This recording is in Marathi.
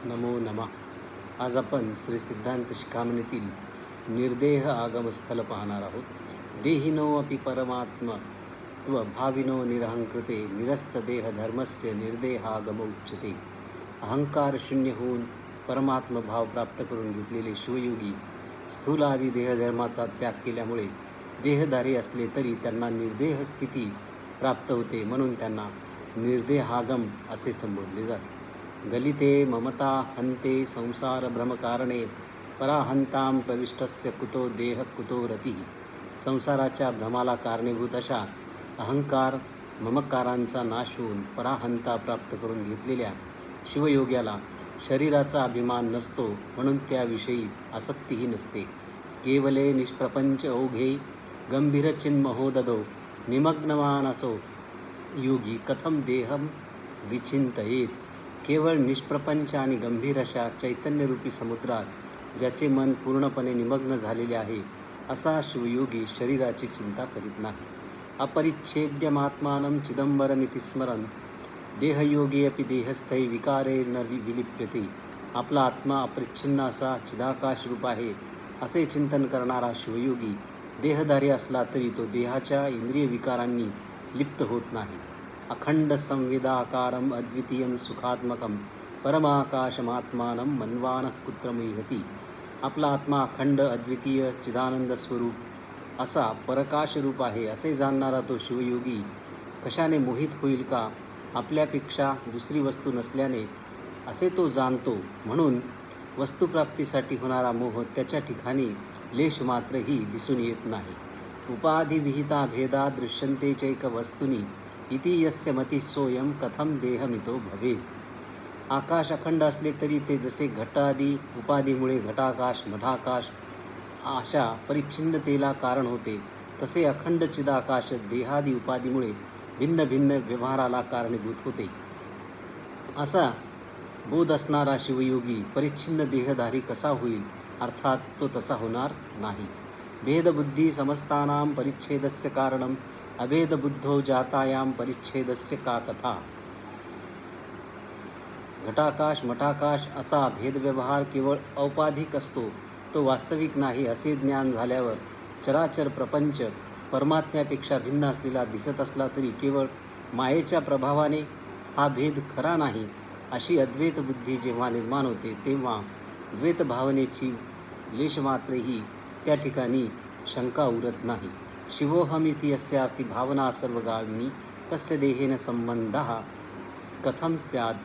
नमो नमः. आज आपण श्री सिद्धांत शिखामणीतील निर्देह आगमस्थल पाहणार आहोत. देहिनो अपि परमात्मत्व भाविनो निरहंकृते निरस्त देह धर्मस्य निर्देहागम उच्यते. अहंकार शून्य होऊन परमात्म भाव प्राप्त करून घेतलेले शिवयोगी स्थूल आदी देहधर्माचा त्याग केल्यामुळे देहधारी असले तरी त्यांना निर्देह स्थिती प्राप्त होते, म्हणून त्यांना निर्देहागम असे संबोधले जाते. गलिते ममता हंते संसार भ्रमकारणे पराहंतां प्रविष्टस्य कुतो देह कुतो रती. संसाराच्या भ्रमाला कारणीभूत अशा अहंकार ममकारांचा नाश होऊन पराहंता प्राप्त करून घेतलेल्या शिवयोग्याला शरीराचा अभिमान नसतो, म्हणून त्याविषयी आसक्तीही नसते. केवले निष्प्रपंच ओघे गंभीरचिन्महोददो निमग्नमानसो योगी कथम देहम विचिंतयेत. केवळ निष्प्रपंच आणि गंभीर अशा चैतन्यरूपी समुद्रात ज्याचे मन पूर्णपणे निमग्न झालेले आहे, असा शिवयोगी शरीराची चिंता करीत नाही. अपरिच्छेद्यमात्मानं चिदंबरमिति स्मरन् देहयोगी अपि देहस्थै विकारे न विलिप्यते. आपला आत्मा अपरिच्छिन्न असा चिदाकाश रूप आहे असे चिंतन करणारा शिवयोगी देहधारी असला तरी तो देहाच्या इंद्रिय विकारांनी लिप्त होत नाही. अखंड संवेदाकारम अद्वितीयं सुखात्मकं परमाकाशमात्मानं मन्वानः कुत्र मुह्यति. आपला आत्मा अखंड अद्वितीय चिदानंद स्वरूप असा परकाश रूप आहे असे जाणणारा तो शिवयोगी कशाने मोहित होईल का? आपल्यापेक्षा दुसरी वस्तू नसल्याने असे तो जाणतो, म्हणून वस्तुप्राप्तीसाठी होणारा मोह त्याच्या ठिकाणी लेश मात्रही दिसून येत नाही. उपाधी विहिता भेदा दृश्यन्ते चैक वस्तुनी इति यस्य मतिः सोयम कथम देहमितो भवेत. आकाश अखंड असले तरी ते जसे घटादी उपाधीमुळे घटाकाश मठाकाश अशा परिच्छिन्नतेला कारण होते, तसे अखंड चिदाकाश देहादी उपाधीमुळे भिन्न भिन्न व्यवहाराला कारणीभूत होते. असा बोध असणारा शिवयोगी परिच्छिन्न देहधारी कसा होईल? अर्थात तो तसा होणार नाही. भेदबुद्धी समस्तानां परिच्छेदस्य कारणम अभेदबुद्धो जातायां परिच्छेदस्य का कथा. घटाकाश मठाकाश असा भेदव्यवहार केवळ औपाधिक असतो, तो वास्तविक नाही असे ज्ञान झाल्यावर चराचर प्रपंच परमात्म्यापेक्षा भिन्न असलेला दिसत असला तरी केवळ मायेच्या प्रभावाने हा भेद खरा नाही अशी अद्वैत बुद्धी जेव्हा निर्माण होते, तेव्हा द्वैत भावनेची लेशमात्रही त्या ठिकाणी शंका उरत नाही. शिवोहमिति यस्यास्ति भावना सर्वगामिनी तस्य देहेन संबंधः कथम स्यात्